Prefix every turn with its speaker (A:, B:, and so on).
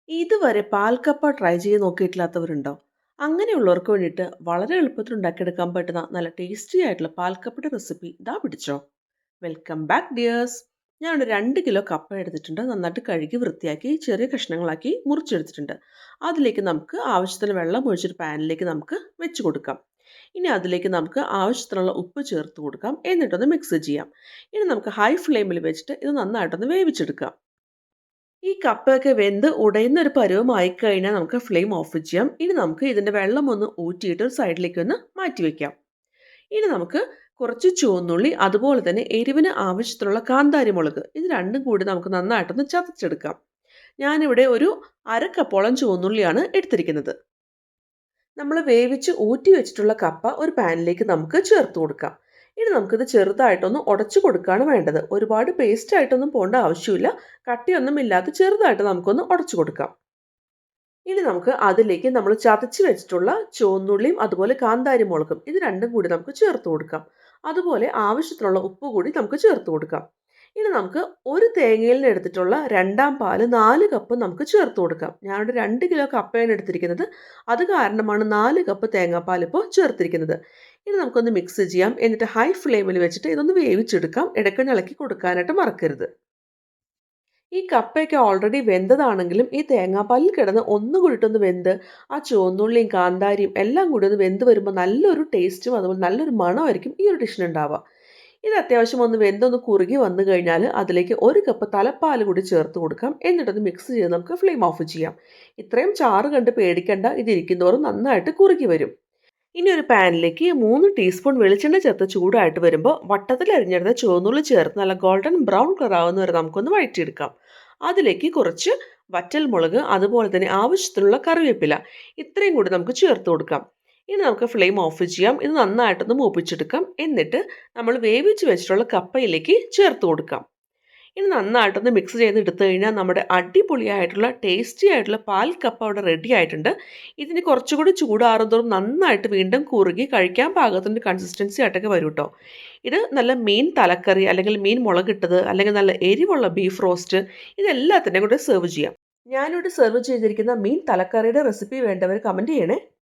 A: ഇതുവരെ പാൽക്കപ്പ ട്രൈ ചെയ്ത് നോക്കിയിട്ടില്ലാത്തവരുണ്ടോ? അങ്ങനെയുള്ളവർക്ക് വേണ്ടിയിട്ട് വളരെ എളുപ്പത്തിൽ ഉണ്ടാക്കിയെടുക്കാൻ പറ്റുന്ന നല്ല ടേസ്റ്റി ആയിട്ടുള്ള പാൽക്കപ്പയുടെ റെസിപ്പി ഇതാ പിടിച്ചോ. Welcome back dears. ഞാനൊരു 2 കിലോ കപ്പ എടുത്തിട്ടുണ്ട്. നന്നായിട്ട് കഴുകി വൃത്തിയാക്കി ചെറിയ കഷ്ണങ്ങളാക്കി മുറിച്ചെടുത്തിട്ടുണ്ട്. അതിലേക്ക് നമുക്ക് ആവശ്യത്തിന് വെള്ളം ഒഴിച്ചൊരു പാനിലേക്ക് നമുക്ക് വെച്ച് കൊടുക്കാം. ഇനി അതിലേക്ക് നമുക്ക് ആവശ്യത്തിനുള്ള ഉപ്പ് ചേർത്ത് കൊടുക്കാം. എന്നിട്ടൊന്ന് മിക്സ് ചെയ്യാം. ഇനി നമുക്ക് ഹൈ ഫ്ലെയിമിൽ വെച്ചിട്ട് ഇത് നന്നായിട്ടൊന്ന് വേവിച്ചെടുക്കാം. ഈ കപ്പയൊക്കെ വെന്ത് ഉടയുന്ന ഒരു പരുവമായി കഴിഞ്ഞാൽ നമുക്ക് ഫ്ലെയിം ഓഫ് ചെയ്യാം. ഇനി നമുക്ക് ഇതിൻ്റെ വെള്ളം ഒന്ന് ഊറ്റിയിട്ട് ഒരു സൈഡിലേക്ക് ഒന്ന് മാറ്റി വെക്കാം. ഇനി നമുക്ക് കുറച്ച് ചുവന്നുള്ളി അതുപോലെ തന്നെ എരിവിന് ആവശ്യത്തിലുള്ള കാന്താരി മുളക് ഇത് രണ്ടും കൂടി നമുക്ക് നന്നായിട്ടൊന്ന് ചതച്ചെടുക്കാം. ഞാനിവിടെ ഒരു അരക്കപ്പോളം ചുവന്നുള്ളിയാണ് എടുത്തിരിക്കുന്നത്. നമ്മൾ വേവിച്ച് ഊറ്റി വെച്ചിട്ടുള്ള കപ്പ ഒരു പാനിലേക്ക് നമുക്ക് ചേർത്ത് കൊടുക്കാം. ഇനി നമുക്കിത് ചെറുതായിട്ടൊന്ന് ഉടച്ചു കൊടുക്കുകയാണ് വേണ്ടത്. ഒരുപാട് പേസ്റ്റ് ആയിട്ടൊന്നും പോകേണ്ട ആവശ്യമില്ല. കട്ടിയൊന്നും ഇല്ലാതെ ചെറുതായിട്ട് നമുക്കൊന്ന് ഉടച്ചു കൊടുക്കാം. ഇനി നമുക്ക് അതിലേക്ക് നമ്മൾ ചതച്ച് വെച്ചിട്ടുള്ള ചുവന്നുള്ളിയും അതുപോലെ കാന്താരി മുളകും ഇത് രണ്ടും കൂടി നമുക്ക് ചേർത്ത് കൊടുക്കാം. അതുപോലെ ആവശ്യത്തിനുള്ള ഉപ്പ് കൂടി നമുക്ക് ചേർത്ത് കൊടുക്കാം. ഇനി നമുക്ക് ഒരു തേങ്ങയിൽ നിന്ന് എടുത്തിട്ടുള്ള രണ്ടാം പാല് 4 കപ്പ് നമുക്ക് ചേർത്ത് കൊടുക്കാം. ഞാനിവിടെ 2 കിലോ കപ്പയാണ് എടുത്തിരിക്കുന്നത്. അത് കാരണമാണ് 4 കപ്പ് തേങ്ങാപ്പാൽ ഇപ്പോൾ ചേർത്തിരിക്കുന്നത്. ഇനി നമുക്കൊന്ന് മിക്സ് ചെയ്യാം. എന്നിട്ട് ഹൈ ഫ്ലെയിമിൽ വെച്ചിട്ട് ഇതൊന്ന് വേവിച്ചെടുക്കാം. ഇടയ്ക്ക് ഇളക്കി കൊടുക്കാനായിട്ട് മറക്കരുത്. ഈ കപ്പയൊക്കെ ഓൾറെഡി വെന്തതാണെങ്കിലും ഈ തേങ്ങാപ്പാലിൽ കിടന്ന് ഒന്നുകൂടിയിട്ടൊന്ന് വെന്ത് ആ ചുവന്നുള്ളിയും കാന്താരിയും എല്ലാം കൂടി ഒന്ന് വെന്ത് വരുമ്പോൾ നല്ലൊരു ടേസ്റ്റും അതുപോലെ നല്ലൊരു മണമായിരിക്കും ഈ ഒരു ഡിഷിനുണ്ടാവുക. ഇത് അത്യാവശ്യം ഒന്ന് വെന്തൊന്ന് കുറുകി വന്നു കഴിഞ്ഞാൽ അതിലേക്ക് 1 കപ്പ് തലപ്പാൽ കൂടി ചേർത്ത് കൊടുക്കാം. എന്നിട്ടൊന്ന് മിക്സ് ചെയ്ത് നമുക്ക് ഫ്ലെയിം ഓഫ് ചെയ്യാം. ഇത്രയും ചാറ് കണ്ട് പേടിക്കണ്ട, ഇത് ഇരിക്കുന്നതോറും നന്നായിട്ട് കുറുകി വരും. ഇനി ഒരു പാനിലേക്ക് 3 ടീസ്പൂൺ വെളിച്ചെണ്ണ ചേർത്ത് ചൂടായിട്ട് വരുമ്പോൾ വട്ടത്തിൽ അരിഞ്ഞിരുന്ന ചുവന്നുള്ളി ചേർത്ത് നല്ല ഗോൾഡൻ ബ്രൗൺ കളർ ആവുന്ന വരെ നമുക്കൊന്ന് വഴറ്റിയെടുക്കാം. അതിലേക്ക് കുറച്ച് വറ്റൽ മുളക് അതുപോലെ തന്നെ ആവശ്യത്തിനുള്ള കറിവേപ്പില ഇത്രയും കൂടി നമുക്ക് ചേർത്ത് കൊടുക്കാം. ഇനി നമുക്ക് ഫ്ലെയിം ഓഫ് ചെയ്യാം. ഇത് നന്നായിട്ടൊന്ന് മൂപ്പിച്ചെടുക്കാം. എന്നിട്ട് നമ്മൾ വേവിച്ച് വെച്ചിട്ടുള്ള കപ്പയിലേക്ക് ചേർത്ത് കൊടുക്കാം. ഇനി നന്നായിട്ടൊന്ന് മിക്സ് ചെയ്ത് എടുത്തു കഴിഞ്ഞാൽ നമ്മുടെ അടിപൊളിയായിട്ടുള്ള ടേസ്റ്റി ആയിട്ടുള്ള പാൽ കപ്പ അവിടെ റെഡി ആയിട്ടുണ്ട്. ഇതിന് കുറച്ചുകൂടി ചൂടാറുന്നതോറും നന്നായിട്ട് വീണ്ടും കുറുകി കഴിക്കാൻ പാകത്തിൻ്റെ കൺസിസ്റ്റൻസി ആയിട്ടൊക്കെ വരും കേട്ടോ. ഇത് നല്ല മീൻ തലക്കറി അല്ലെങ്കിൽ മീൻ മുളകിട്ടത് അല്ലെങ്കിൽ നല്ല എരിവുള്ള ബീഫ് റോസ്റ്റ് ഇതെല്ലാത്തിൻ്റെയും കൂടെ സെർവ് ചെയ്യാം. ഞാനിവിടെ സെർവ് ചെയ്തിരിക്കുന്ന മീൻ തലക്കറിയുടെ റെസിപ്പി വേണ്ടവർ കമൻറ്റ് ചെയ്യണേ.